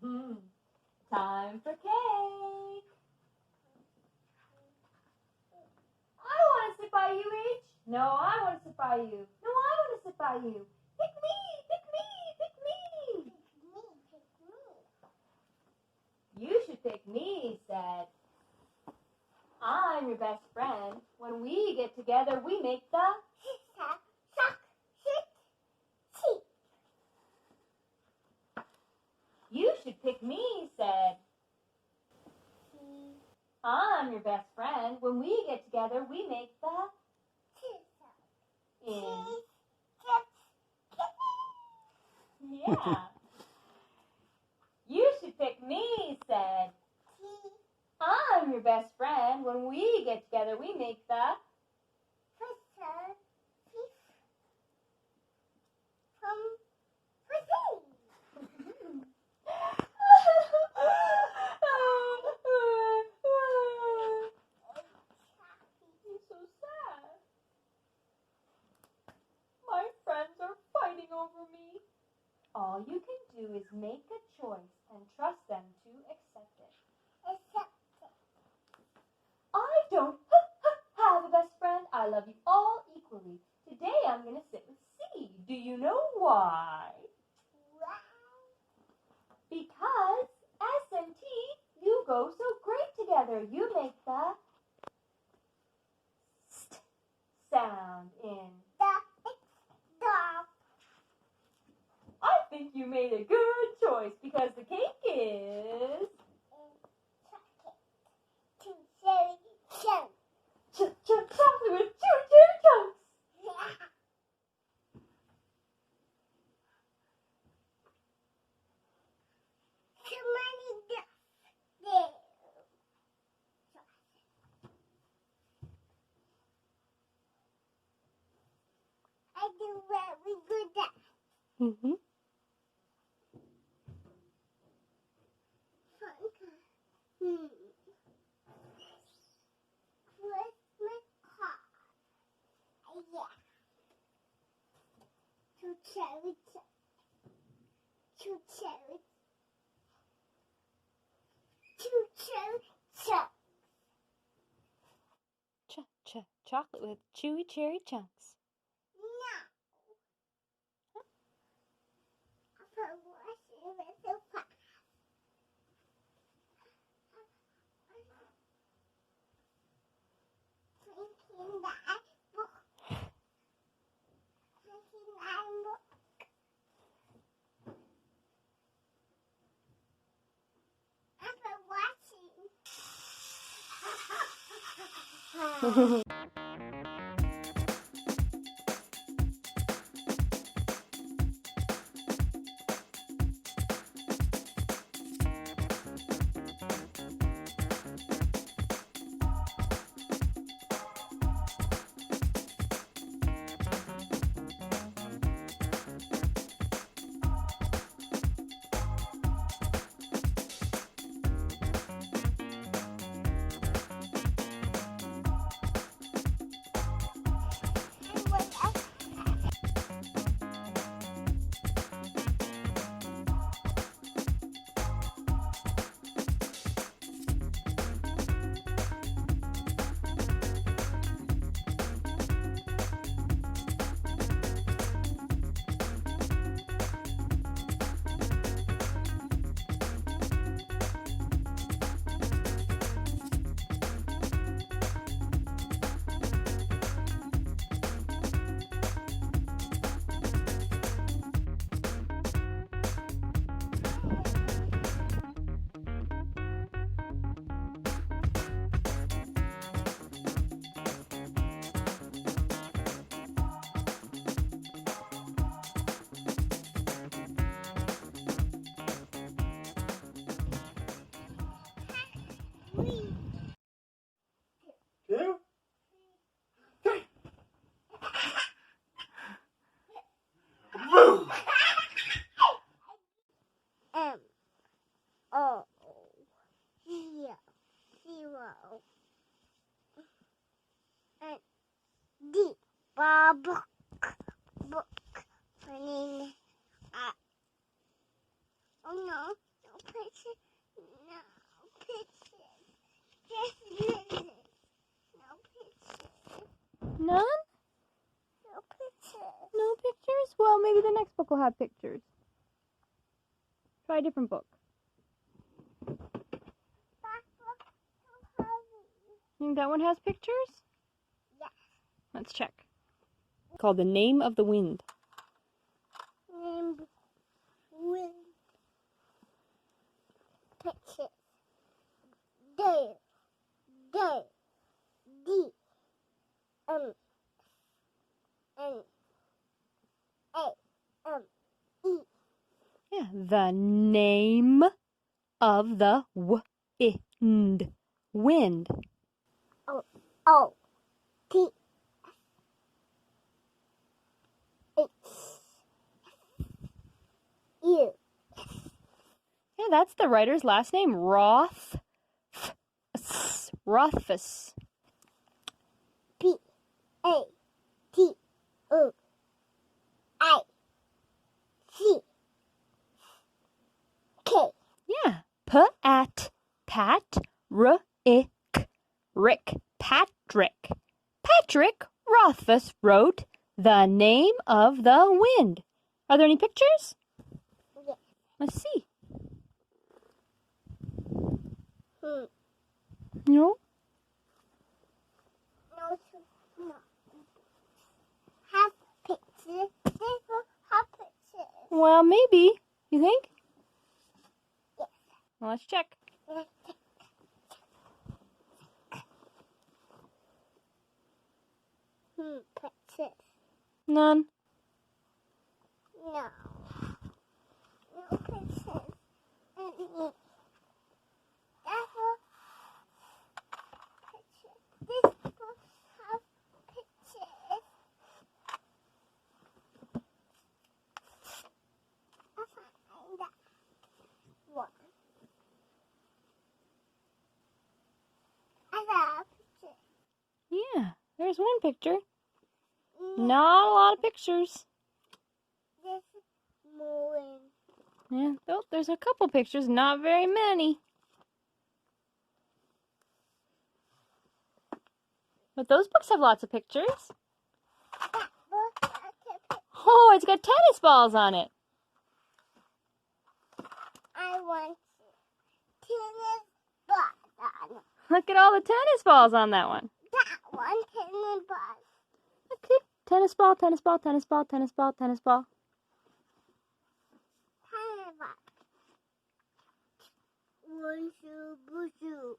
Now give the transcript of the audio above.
Time for cake. I want to sit by you, H. No, I want to sit by you. No, I want to sit by you. Pick me, pick me, pick me. Pick me. You should pick me, he said. I'm your best friend. When we get together, we make the Sock, sit, cheek. You should pick me, he said. I'm your best friend. When we get together, we make the in. Yeah. You should pick me, he said. I'm your best friend. When we get together, we make the He's so sad. My friends are fighting over me. All you can do is make a choice and trust them to accept it. I don't have a best friend. I love you all equally. Today I'm going to sit with C. Do you know why? Because S and T, you go so great together. You make the st sound in. I think you made a good choice because the cake is chocolate with cherry chunks. I do very good at. Mm-hmm. Where's my car? Yeah. Two cherry Chocolate with chewy cherry chunks. No. I'm washing with the pot. Drinking that book. I'm watching. the next book will have pictures. Try a different book. That book too heavy. Think that one has pictures? Yes. Let's check. It's called The Name of the Wind. And wind. Pictures. There. There. D. N. A. E. Yeah, the name of the wind. Wind. O. T. H. U. Yeah, that's the writer's last name, Rothfuss. Rothfuss. P. A. T. O. I. C. K. Yeah, Pat, Rick, Patrick. Patrick Rothfuss wrote The Name of the Wind. Are there any pictures? Yeah. Let's see. No. No? No. Have pictures. They will have pictures. Well, maybe. You think? Yes. Well, let's check. Pictures. None. No. No pictures. Therefore, pictures. This book have pictures. I find that one. I have pictures. Yeah, there's one picture. Not a lot of pictures. This is moving. Yeah, there's a couple pictures, not very many. But those books have lots of pictures. That book has a picture. Oh, it's got tennis balls on it. I want tennis balls on it. Look at all the tennis balls on that one. That one tennis balls. Okay, tennis ball, tennis ball, tennis ball, tennis ball, tennis ball. Tennis ball. One shoe, blue shoe.